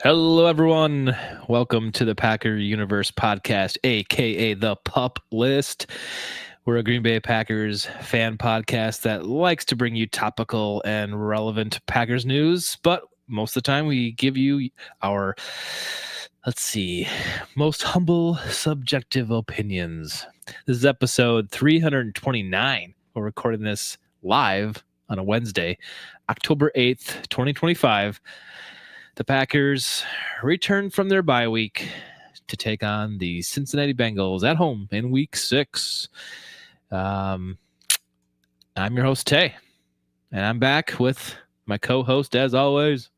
Hello, everyone. Welcome to the Packer Universe podcast, aka the Pup List. We're a Green Bay Packers fan podcast that likes to bring you topical and relevant Packers news, but most of the time we give you our, most humble, subjective opinions. This is episode 329. We're recording this live on a Wednesday, October 8th, 2025. The Packers return from their bye week to take on the Cincinnati Bengals at home in Week 6. I'm your host, Tay, and I'm back with my co-host, as always.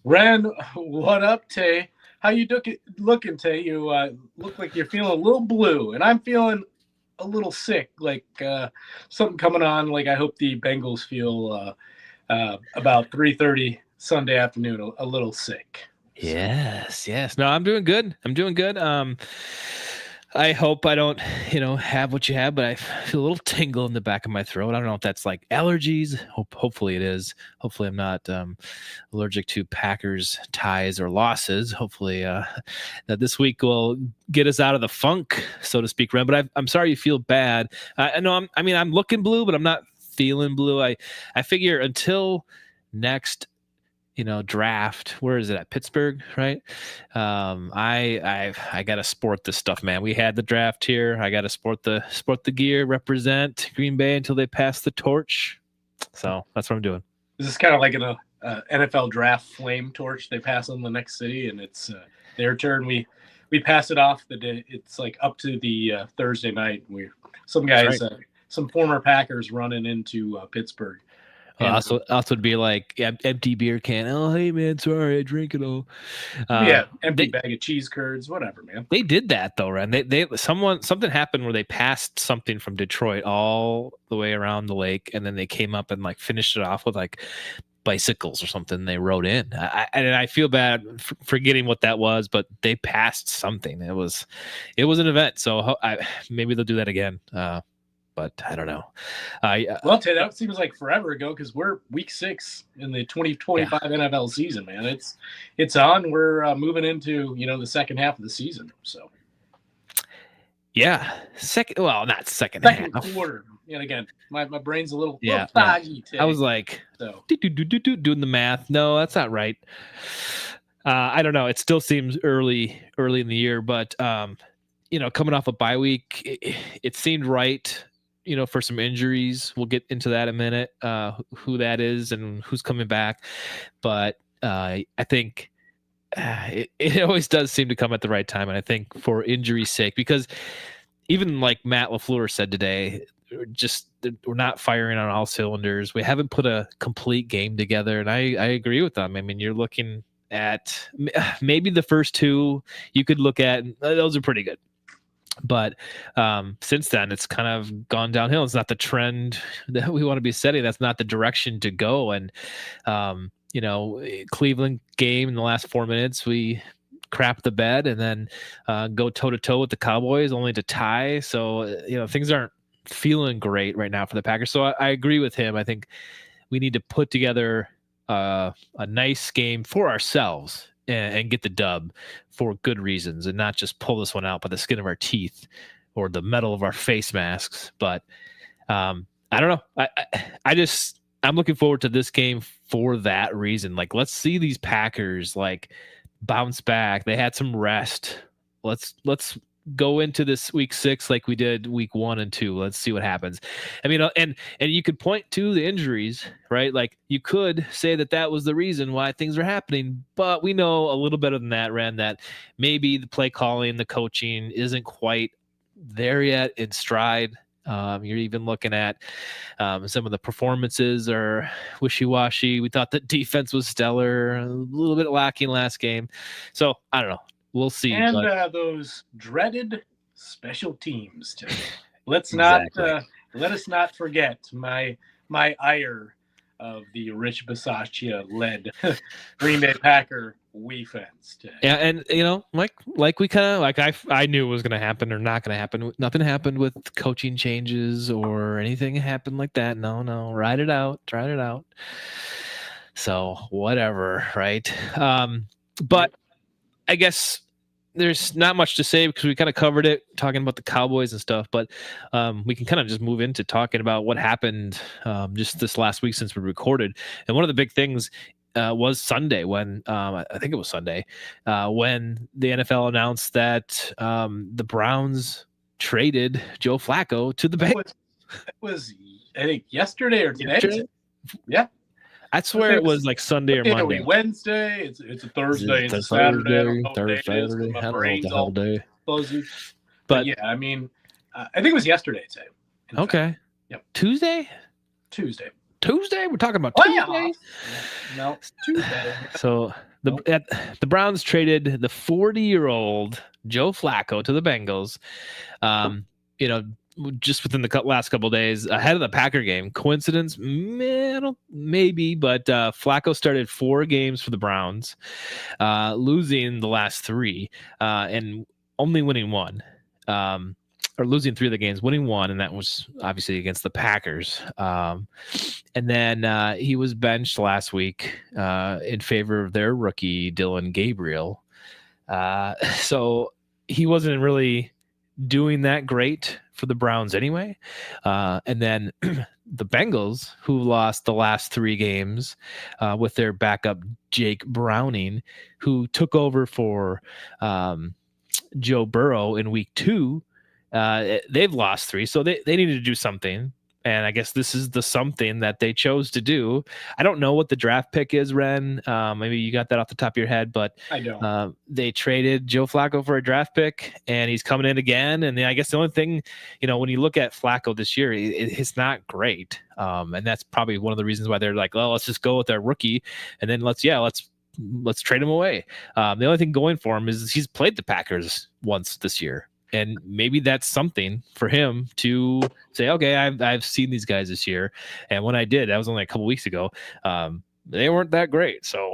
Ren, what up, Tay? How you looking, Tay? You look like you're feeling a little blue, and I'm feeling a little sick, like something coming on. Like I hope the Bengals feel about 3:30 Sunday afternoon a little sick. Yes. No, I'm doing good. I hope I don't, have what you have, but I feel a little tingle in the back of my throat. I don't know if that's like allergies. Hopefully it is. Hopefully I'm not allergic to Packers ties or losses. Hopefully that this week will get us out of the funk, so to speak, Ren. But I'm sorry you feel bad. I know I'm looking blue, but I'm not feeling blue. I figure until next draft, where is it at? Pittsburgh, right? I gotta sport this stuff, man. We had the draft here. I gotta sport the gear, represent Green Bay until they pass the torch. So that's what I'm doing. This is kind of like an NFL draft flame torch. They pass on the next city, and it's their turn. We pass it off the day. It's like up to the Thursday night. Some guys, right. Some former Packers running into Pittsburgh. Also would be like empty beer can. Oh, hey man, sorry, I drink it all. Empty bag of cheese curds, whatever, man. They did that though, Ren. Something happened where they passed something from Detroit all the way around the lake, and then they came up and like finished it off with like bicycles or something they rode in. I feel bad forgetting what that was, but they passed something. It was an event, so maybe they'll do that again. But I don't know. Well, Ted, that seems like forever ago because we're Week 6 in the 2025 NFL season, man. It's on. We're moving into the second half of the season. So, yeah, not second half. Quarter. And again, my brain's a little foggy. Today. I was like, doing the math. No, that's not right. I don't know. It still seems early in the year, but coming off a bye week, it seemed right. For some injuries, we'll get into that in a minute, who that is and who's coming back. But I think it always does seem to come at the right time. And I think for injury's sake, because even like Matt LaFleur said today, we're not firing on all cylinders. We haven't put a complete game together. And I agree with them. I mean, you're looking at maybe the first two you could look at, and those are pretty good. But since then, it's kind of gone downhill. It's not the trend that we want to be setting. That's not the direction to go. And, Cleveland game in the last 4 minutes, we crap the bed and then go toe-to-toe with the Cowboys only to tie. So, things aren't feeling great right now for the Packers. So I agree with him. I think we need to put together a nice game for ourselves and get the dub for good reasons and not just pull this one out by the skin of our teeth or the metal of our face masks. But I don't know. I'm looking forward to this game for that reason. Like, let's see these Packers like bounce back. They had some rest. Let's go into this Week 6 like we did Week 1 and 2. Let's see what happens. I mean, and you could point to the injuries, right? Like you could say that was the reason why things are happening, but we know a little better than that, Ren, that maybe the play calling, the coaching isn't quite there yet in stride. You're even looking at some of the performances are wishy-washy. We thought that defense was stellar, a little bit lacking last game. So I don't know. We'll see. And those dreaded special teams. Let us not forget my ire of the Rich Bisaccia led Green Bay Packer defense. Yeah, and like we kind of like I knew it was going to happen or not going to happen. Nothing happened with coaching changes or anything happened like that. No, try it out. So whatever, right? But I guess there's not much to say because we kind of covered it talking about the Cowboys and stuff, but we can kind of just move into talking about what happened just this last week since we recorded. And one of the big things was Sunday when I think it was Sunday when the NFL announced that the Browns traded Joe Flacco to the Bengals. It was I think yesterday or today. Yeah. I swear it was like Sunday or Monday. Wednesday. It's a Thursday. It's a Saturday. I don't know what day it is. My brain's all fuzzy. But yeah, I mean, I think it was yesterday today. Okay. Yep. Tuesday. We're talking about Tuesday. No, Tuesday. So the Browns traded the 40-year-old Joe Flacco to the Bengals. Just within the last couple of days ahead of the Packer game. Coincidence? Maybe, but Flacco started 4 games for the Browns, losing the last 3 and only winning 1. Or losing 3 of the games, winning 1, and that was obviously against the Packers. And then he was benched last week in favor of their rookie, Dylan Gabriel. So he wasn't really doing that great for the Browns anyway. And then the Bengals, who lost the last 3 games with their backup Jake Browning, who took over for Joe Burrow in week 2. They've lost 3, so they needed to do something. And I guess this is the something that they chose to do. I don't know what the draft pick is, Ren. Maybe you got that off the top of your head, but I don't. They traded Joe Flacco for a draft pick, and he's coming in again. And I guess the only thing, when you look at Flacco this year, it's not great. And that's probably one of the reasons why they're like, well, let's just go with our rookie, and then let's trade him away. The only thing going for him is he's played the Packers once this year. And maybe that's something for him to say, okay, I've seen these guys this year. And when I did, that was only a couple weeks ago. They weren't that great. So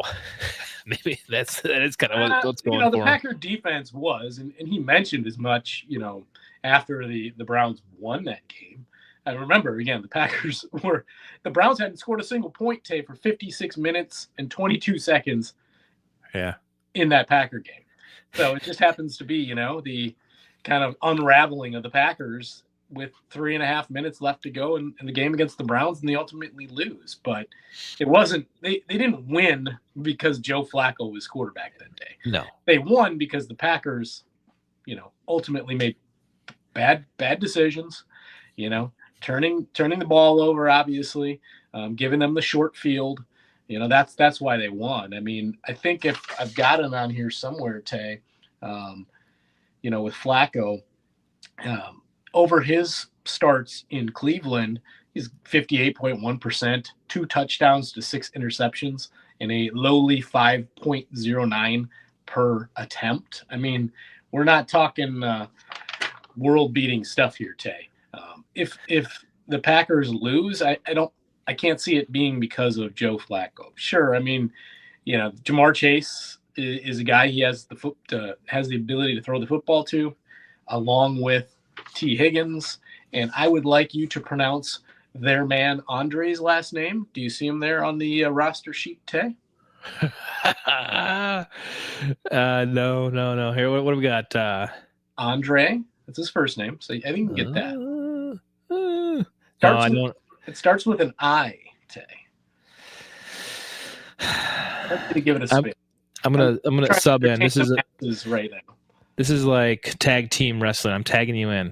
maybe that is kind of what's going on. The Packer defense was, and he mentioned as much, after the Browns won that game. I remember, again, the Browns hadn't scored a single point, Tay, for 56 minutes and 22 seconds in that Packer game. So it just happens to be, the kind of unraveling of the Packers with 3.5 minutes left to go in the game against the Browns, and they ultimately lose. But it wasn't they didn't win because Joe Flacco was quarterback that day. No. They won because the Packers, ultimately made bad decisions, turning the ball over, obviously, giving them the short field. That's why they won. I mean, I think if I've got it on here somewhere, Tay, with Flacco, over his starts in Cleveland, he's 58.1%, 2 touchdowns to 6 interceptions, and a lowly 5.09 per attempt. I mean, we're not talking world-beating stuff here, Tay. If the Packers lose, I can't see it being because of Joe Flacco. Sure, I mean, Jamar Chase is a guy he has the ability to throw the football to, along with T. Higgins. And I would like you to pronounce their man Andre's last name. Do you see him there on the roster sheet, Tay? No. Here, what do we got? Andre. That's his first name. So I think you can get that. It starts with an I, Tay. I'm going to give it a spin. I'm gonna sub in. This is right now. This is like tag team wrestling. I'm tagging you in.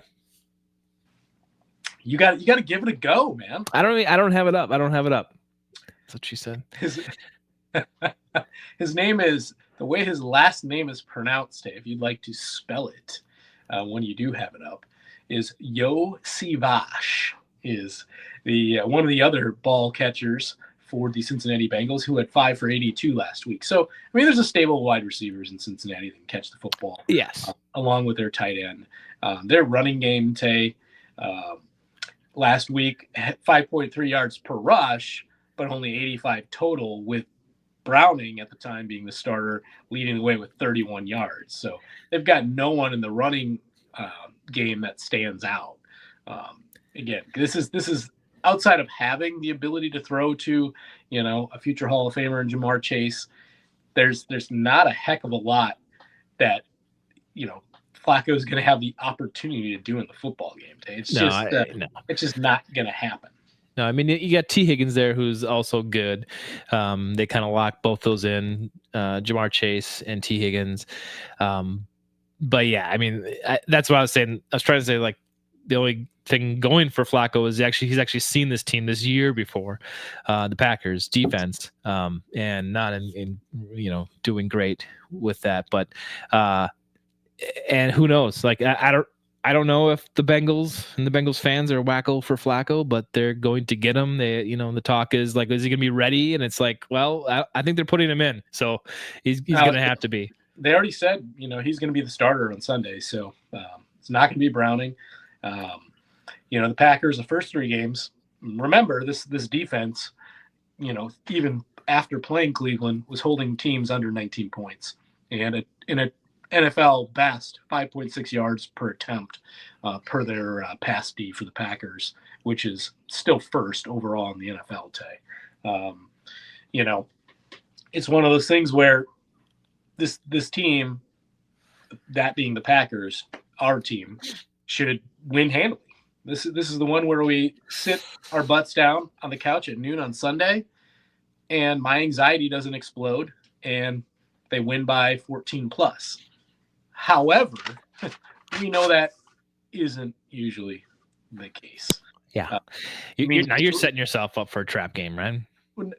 You got to give it a go, man. I don't have it up. That's what she said. His name is the way his last name is pronounced. If you'd like to spell it, when you do have it up, is Yosivash. Is the one of the other ball catchers for the Cincinnati Bengals, who had 5 for 82 last week. So, I mean, there's a stable of wide receivers in Cincinnati that can catch the football. Yes. Along with their tight end. Their running game, Tay, last week, 5.3 yards per rush, but only 85 total, with Browning at the time being the starter, leading the way with 31 yards. So they've got no one in the running game that stands out. Again, this is outside of having the ability to throw to, a future Hall of Famer in Jamar Chase. there's not a heck of a lot that Flacco is going to have the opportunity to do in the football game. It's just not going to happen. No, I mean, you got T. Higgins there, who's also good. They kind of lock both those in, Jamar Chase and T. Higgins. But yeah, I mean, that's what I was saying. I was trying to say, like, the only thing going for Flacco is he's actually seen this team this year before, the Packers defense, and not in doing great with that. But and who knows? Like, I don't know if the Bengals and the Bengals fans are wacko for Flacco, but they're going to get him. The talk is like, is he going to be ready? And it's like, well, I think they're putting him in, so he's going to have to be. They already said, he's going to be the starter on Sunday, so it's not going to be Browning. The Packers, the first 3 games. Remember, this defense, even after playing Cleveland, was holding teams under 19 points, and in a NFL best 5.6 yards per attempt per their pass D for the Packers, which is still first overall in the NFL, Tay. It's one of those things where this team, that being the Packers, our team, should win handily. This is the one where we sit our butts down on the couch at noon on Sunday, and my anxiety doesn't explode, and they win by 14 plus. However, we know that isn't usually the case. Yeah. You're setting yourself up for a trap game, right?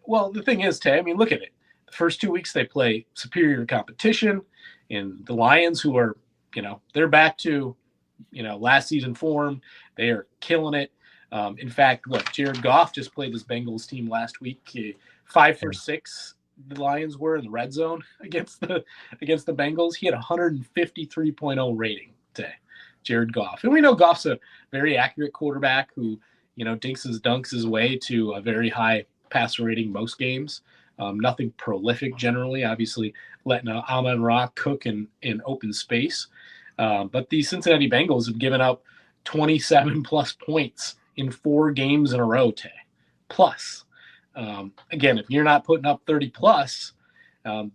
Well, the thing is, Tay, look at it. The first 2 weeks they play superior competition, and the Lions, who are, they're back to, last season form. They are killing it. In fact, Jared Goff just played this Bengals team last week. 5 for 6. The Lions were in the red zone against the Bengals. He had 153.0 rating today, Jared Goff. And we know Goff's a very accurate quarterback who, dunks his way to a very high passer rating most games. Nothing prolific generally, obviously letting Amon-Ra cook in open space. But the Cincinnati Bengals have given up 27 plus points in 4 games in a row today. Plus. Again, if you're not putting up 30 plus,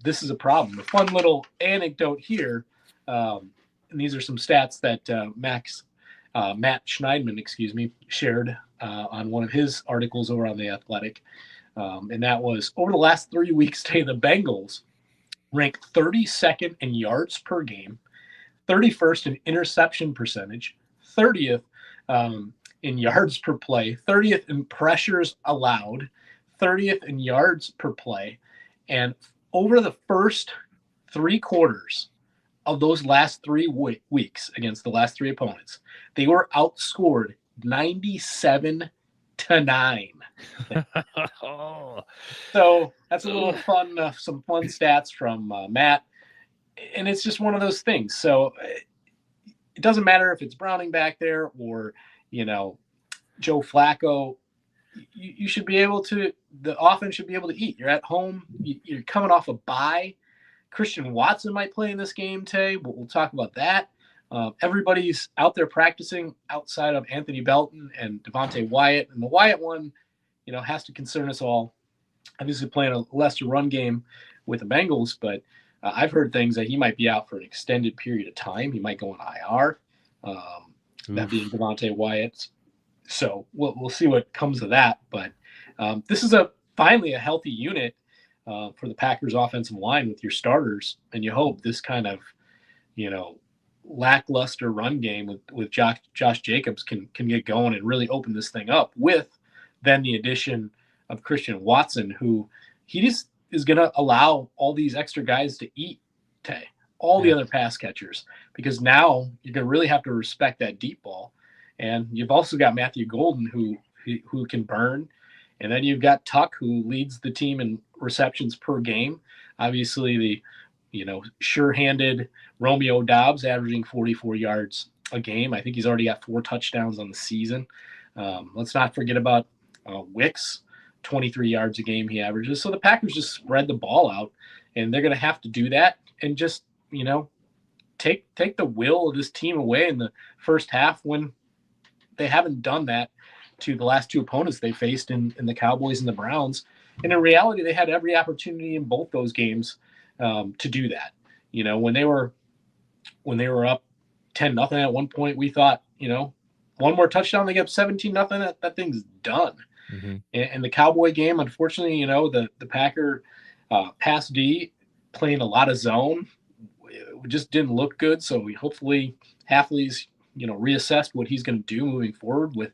this is a problem. A fun little anecdote here, and these are some stats that Matt Schneidman, shared on one of his articles over on The Athletic. And that was, over the last 3 weeks, the Bengals ranked 32nd in yards per game, 31st in interception percentage, 30th in yards per play, 30th in pressures allowed, 30th in yards per play, and over the first 3 quarters of those last 3 weeks against the last 3 opponents, they were outscored 97-9. So that's a little fun, some fun stats from Matt, and it's just one of those things. So it doesn't matter if it's Browning back there or Joe Flacco. You should be able to, the offense should be able to eat. You're at home. You're coming off a bye. Christian Watson might play in this game, Tay. We'll talk about that. Everybody's out there practicing outside of Anthony Belton and Devontae Wyatt. And the Wyatt one, has to concern us all. Obviously playing a lesser run game with the Bengals, but I've heard things that he might be out for an extended period of time. He might go on IR, that being Devontae Wyatt. So we'll see what comes of that. But this is finally a healthy unit for the Packers offensive line with your starters. And you hope this kind of, lackluster run game with Josh Jacobs can get going and really open this thing up, with then the addition of Christian Watson, who he just is going to allow all these extra guys to eat, Tay, all the other pass catchers, because now you're going to really have to respect that deep ball. And you've also got Matthew Golden who can burn. And then you've got Tuck, who leads the team in receptions per game. Obviously, the sure-handed Romeo Doubs averaging 44 yards a game. I think he's already got 4 touchdowns on the season. Let's not forget about Wicks, 23 yards a game he averages. So the Packers just spread the ball out, and they're going to have to do that and just, take the will of this team away in the first half, when they haven't done that to the last 2 opponents they faced in the Cowboys and the Browns. And in reality, they had every opportunity in both those games to do that. When they were up 10-0 at one point, we thought, one more touchdown, they get up 17-0. That thing's done. Mm-hmm. And the Cowboy game, unfortunately, the Packer pass D playing a lot of zone, it just didn't look good. So hopefully Hafley's reassessed what he's going to do moving forward with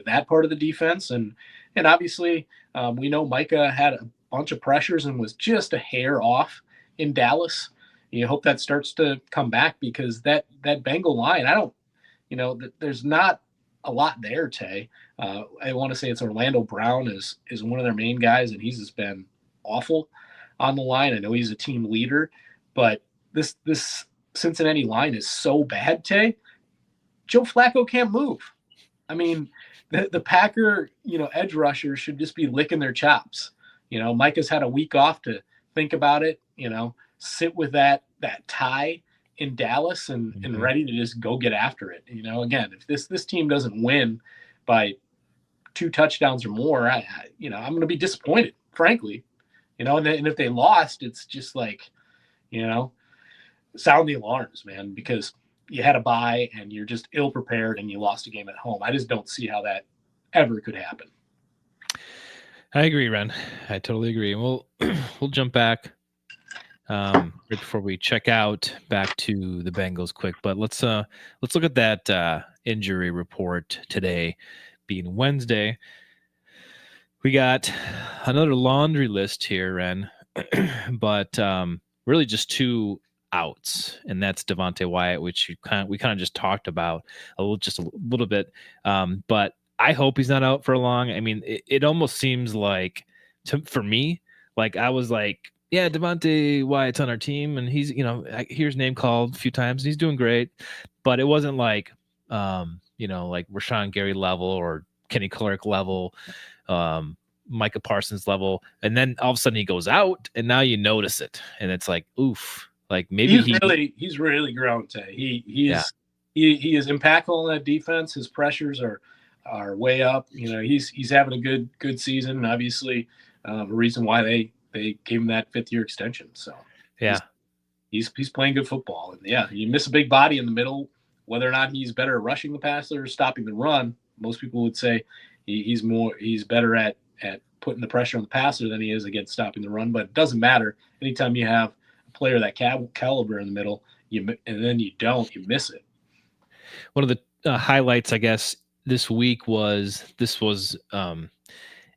that part of the defense. And obviously we know Micah had a bunch of pressures and was just a hair off in Dallas. You hope that starts to come back, because that Bengal line, there's not a lot there, Tay. I want to say it's Orlando Brown is one of their main guys, and he's just been awful on the line. I know he's a team leader, but this Cincinnati line is so bad, Tay. Joe Flacco can't move. I mean, the Packer, edge rushers should just be licking their chops. Micah's had a week off to think about it, sit with that tie in Dallas and ready to just go get after it. Again, if this team doesn't win by 2 touchdowns or more, I'm going to be disappointed, frankly. And if they lost, it's just like, sound the alarms, man, because you had a bye and you're just ill prepared and you lost a game at home. I just don't see how that ever could happen. I agree, Ren. I totally agree. We'll jump back right before we check out back to the Bengals quick, but let's look at that injury report today, being Wednesday. We got another laundry list here, Ren, but really just 2 outs, and that's Devonte Wyatt, which we kind of just talked about a little bit, but I hope he's not out for long. I mean, it almost seems like for me, like I was like, yeah, Devonte Wyatt's on our team, and he's, I hear his name called a few times, and he's doing great, but it wasn't like, like Rashawn Gary level or Kenny Clark level, Micah Parsons level, and then all of a sudden he goes out, and now you notice it, and it's like, oof, like maybe he's really grown. He is impactful on that defense. His pressures are way up. He's having a good season, and obviously a reason why they gave him that 5th-year extension. So yeah, he's playing good football. And yeah, you miss a big body in the middle, whether or not he's better at rushing the passer or stopping the run. Most people would say he's better at putting the pressure on the passer than he is against stopping the run. But it doesn't matter. Anytime you have a player that caliber in the middle, and then you miss it. One of the highlights, I guess, this week was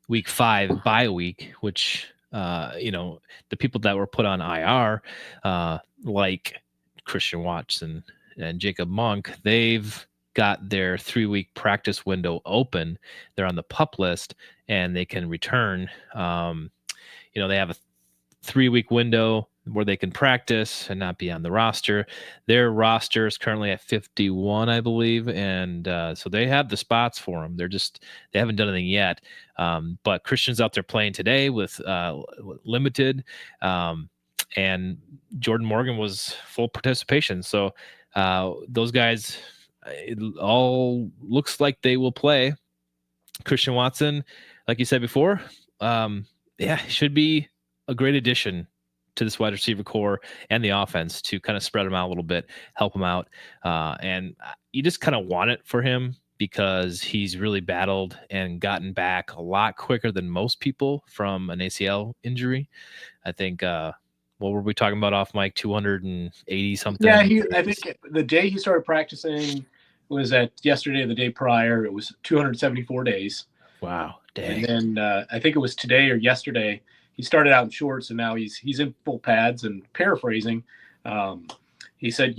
week 5 bye week, which the people that were put on IR, like Christian Watson and Jacob Monk, they've got their 3-week practice window open. They're on the PUP list and they can return. They have a 3-week window where they can practice and not be on the roster. Their roster is currently at 51, I believe. And so they have the spots for them. They haven't done anything yet. But Christian's out there playing today with limited, and Jordan Morgan was full participation. So those guys, it all looks like they will play. Christian Watson, like you said before, should be a great addition to this wide receiver core and the offense to kind of spread them out a little bit, help them out. And you just kind of want it for him because he's really battled and gotten back a lot quicker than most people from an ACL injury. I think, what were we talking about off mic? 280 something. Yeah, I think the day he started practicing was yesterday or the day prior. It was 274 days. Wow, dang. And then I think it was today or yesterday. He started out in shorts and now he's in full pads. And paraphrasing, he said,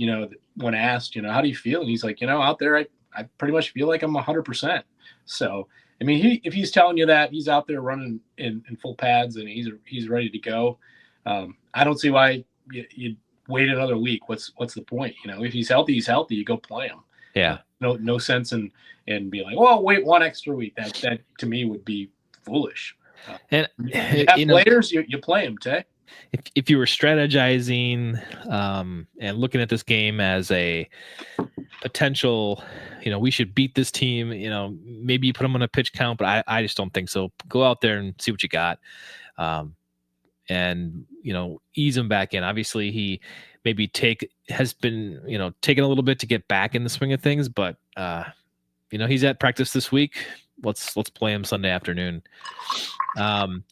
when asked, how do you feel? And he's like, out there, I pretty much feel like I'm 100%. So, I mean, if he's telling you that he's out there running in full pads and he's ready to go, I don't see why you'd wait another week. What's the point? If he's healthy, you go play him. Yeah. No sense in be like, well, wait 1 extra week. That to me would be foolish. And players, you play them, Tay. If you were strategizing and looking at this game as a potential, we should beat this team, maybe you put them on a pitch count, but I just don't think so. Go out there and see what you got. And and ease him back in. Obviously, he maybe has been taking a little bit to get back in the swing of things, but he's at practice this week. Let's play him Sunday afternoon.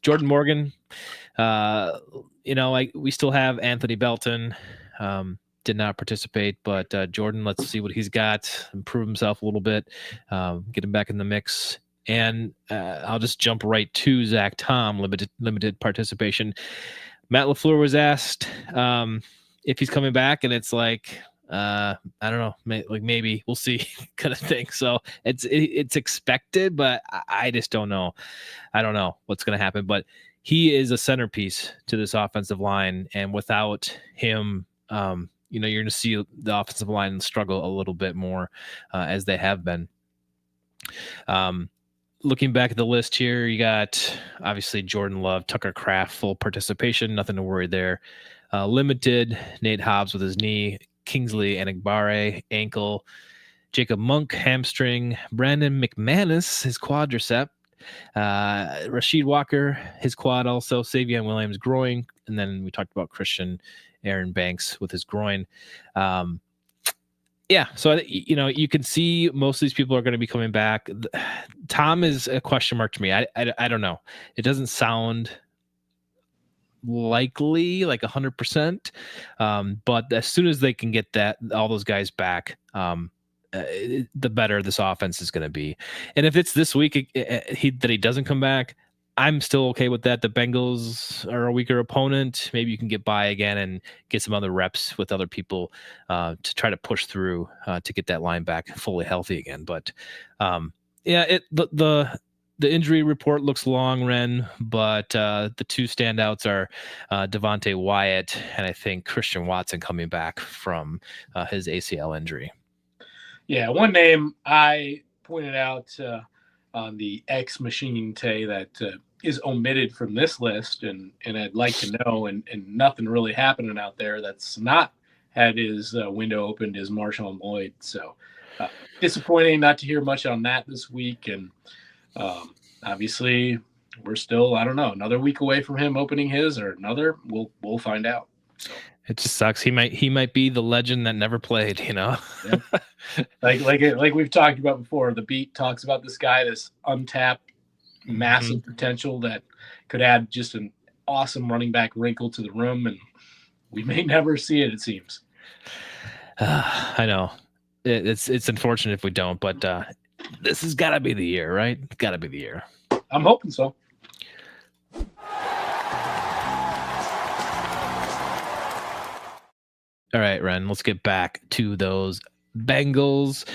Jordan Morgan, we still have Anthony Belton. Did not participate, but Jordan, let's see what he's got, improve himself a little bit, get him back in the mix. And I'll just jump right to Zach Tom, limited participation. Matt LaFleur was asked if he's coming back, and it's like, I don't know, maybe we'll see kind of thing. So it's expected, but I just don't know. I don't know what's going to happen, but he is a centerpiece to this offensive line, and without him, you're going to see the offensive line struggle a little bit more as they have been. Looking back at the list here, you got obviously Jordan Love, Tucker Kraft, full participation, nothing to worry there. Limited, Nate Hobbs with his knee, Kingsley Enigbare, ankle, Jacob Monk, hamstring, Brandon McManus, his quadricep, Rashid Walker, his quad also, Savion Williams, groin, and then we talked about Christian Aaron Banks with his groin. So you can see most of these people are going to be coming back. Tom is a question mark to me. I don't know. It doesn't sound likely, like 100%. But as soon as they can get all those guys back, the better this offense is going to be. And if it's this week that he doesn't come back, I'm still okay with that. The Bengals are a weaker opponent. Maybe you can get by again and get some other reps with other people to try to push through to get that line back fully healthy again. But the injury report looks long, Ren, but the two standouts are Devontae Wyatt and I think Christian Watson coming back from his ACL injury. Yeah, one name I pointed out on the X machine, Tay, that is omitted from this list, and I'd like to know, and nothing really happening out there that's not had his window opened, is Marshawn Lloyd. So disappointing not to hear much on that this week, and obviously we're still, I don't know, another week away from him opening his, or another. We'll find out. So. It just sucks. He might be the legend that never played, Yeah. Like we've talked about before, the beat talks about this guy, this untapped, massive potential that could add just an awesome running back wrinkle to the room, and we may never see it seems. I know. It's unfortunate if we don't, but this has got to be the year, right? Got to be the year. I'm hoping so. All right, Ren, let's get back to those Bengals.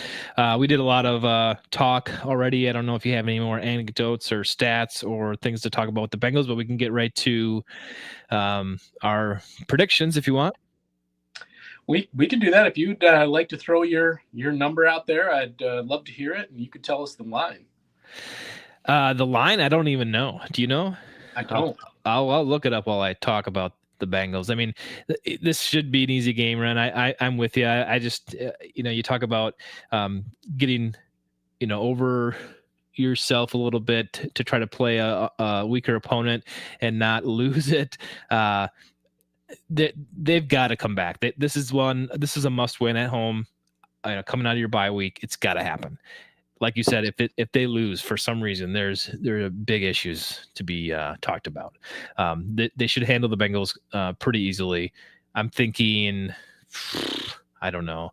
We did a lot of talk already. I don't know if you have any more anecdotes or stats or things to talk about with the Bengals, but we can get right to our predictions if you want. We can do that. If you'd like to throw your number out there, I'd love to hear it, and you could tell us the line. The line, I don't even know. Do you know? I don't. I'll look it up while I talk about the Bengals. I mean, this should be an easy game, Ren. I'm with you. I just, you talk about getting, over yourself a little bit to try to play a weaker opponent and not lose it. They've got to come back. This is a must win at home. Coming out of your bye week, it's got to happen. Like you said, if they lose for some reason, there are big issues to be talked about. They should handle the Bengals pretty easily. I'm thinking, I don't know,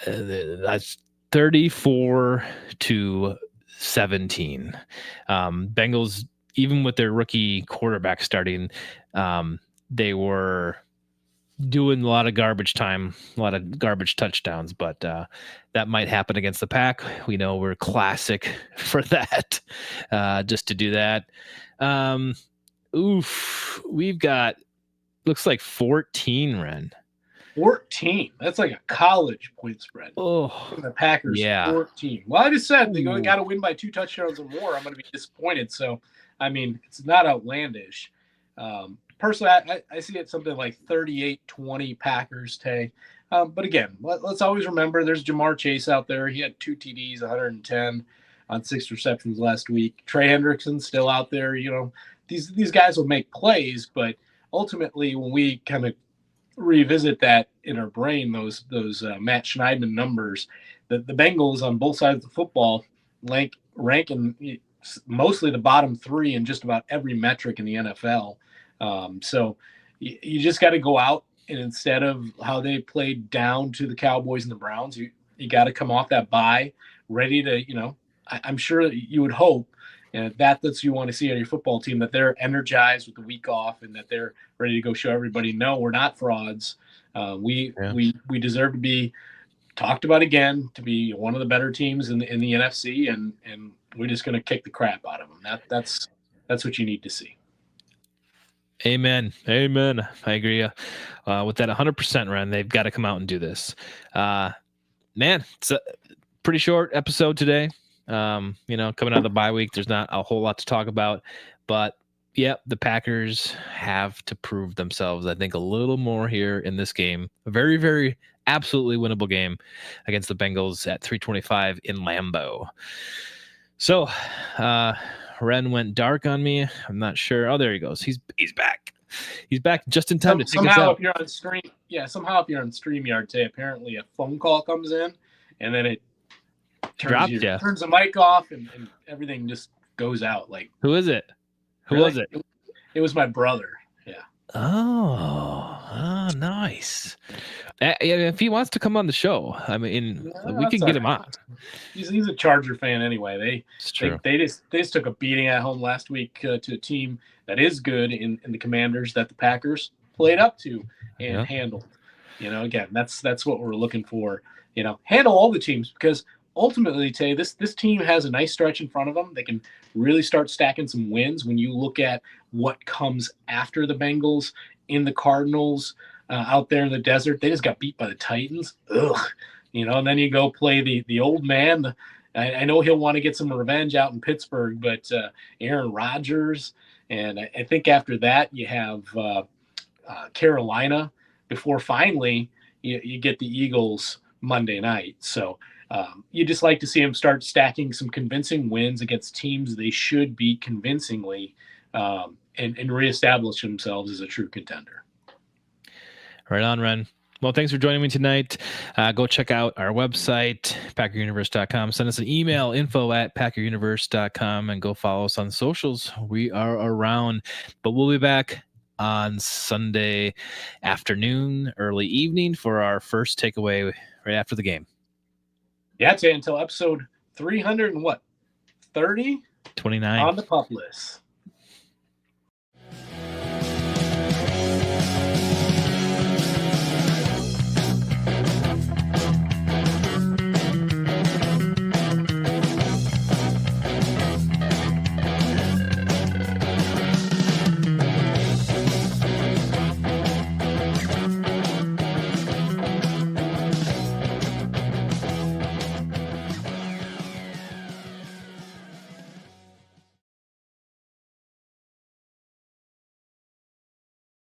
that's 34-17. Bengals, even with their rookie quarterback starting, they were doing a lot of garbage time, a lot of garbage touchdowns, but that might happen against the Pack. We know we're classic for that, just to do that. We've got, looks like 14, Ren. 14. That's like a college point spread. Oh, the Packers, yeah. 14. Well, I just said they got to win by 2 touchdowns or more. I'm going to be disappointed. So, I mean, it's not outlandish. Personally, I see it something like 38-20 Packers, Tay. But again, let's always remember there's Jamar Chase out there. He had 2 TDs, 110 on 6 receptions last week. Trey Hendrickson's still out there, these guys will make plays, but ultimately when we kind of revisit that in our brain, those Matt Schneidman numbers, the Bengals on both sides of the football rank in mostly the bottom three in just about every metric in the NFL. So you just got to go out, and instead of how they played down to the Cowboys and the Browns, you got to come off that bye ready to, I'm sure you would hope, and that's what you want to see on your football team, that they're energized with the week off and that they're ready to go show everybody, no, we're not frauds. We deserve to be talked about again, to be one of the better teams in the NFC, and we're just going to kick the crap out of them. That's what you need to see. Amen. I agree with that 100%, Ren. They've got to come out and do this. Man, it's a pretty short episode today. Coming out of the bye week, there's not a whole lot to talk about, but the Packers have to prove themselves, I think, a little more here in this game. A very, very absolutely winnable game against the Bengals at 3:25 in Lambeau. So, Ren went dark on me. I'm not sure. Oh, there he goes. He's back. He's back just in time to take us out. If you're on stream, somehow if you're on StreamYard today, apparently a phone call comes in, and then it turns the mic off, and everything just goes out. Like, who is it? Who was it? It was my brother. Yeah. Oh, nice. If he wants to come on the show, I mean, we can get him on. He's a Charger fan anyway. They just took a beating at home last week to a team that is good in the Commanders that the Packers played up to and handled. Again, that's what we're looking for. Handle all the teams, because ultimately, Tay, this team has a nice stretch in front of them. They can really start stacking some wins when you look at what comes after the Bengals in the Cardinals. Out there in the desert, they just got beat by the Titans. Ugh, and then you go play the old man. I know he'll want to get some revenge out in Pittsburgh, but Aaron Rodgers, and I think after that you have Carolina before finally you get the Eagles Monday night. So you just like to see them start stacking some convincing wins against teams they should beat convincingly, and reestablish themselves as a true contender. Right on, Ren. Well, thanks for joining me tonight. Go check out our website, PackerUniverse.com. Send us an email, info@PackerUniverse.com, and go follow us on socials. We are around, but we'll be back on Sunday afternoon, early evening for our first takeaway right after the game. Yeah, I'd say until episode 300 and what? 30? 29. On the pup list.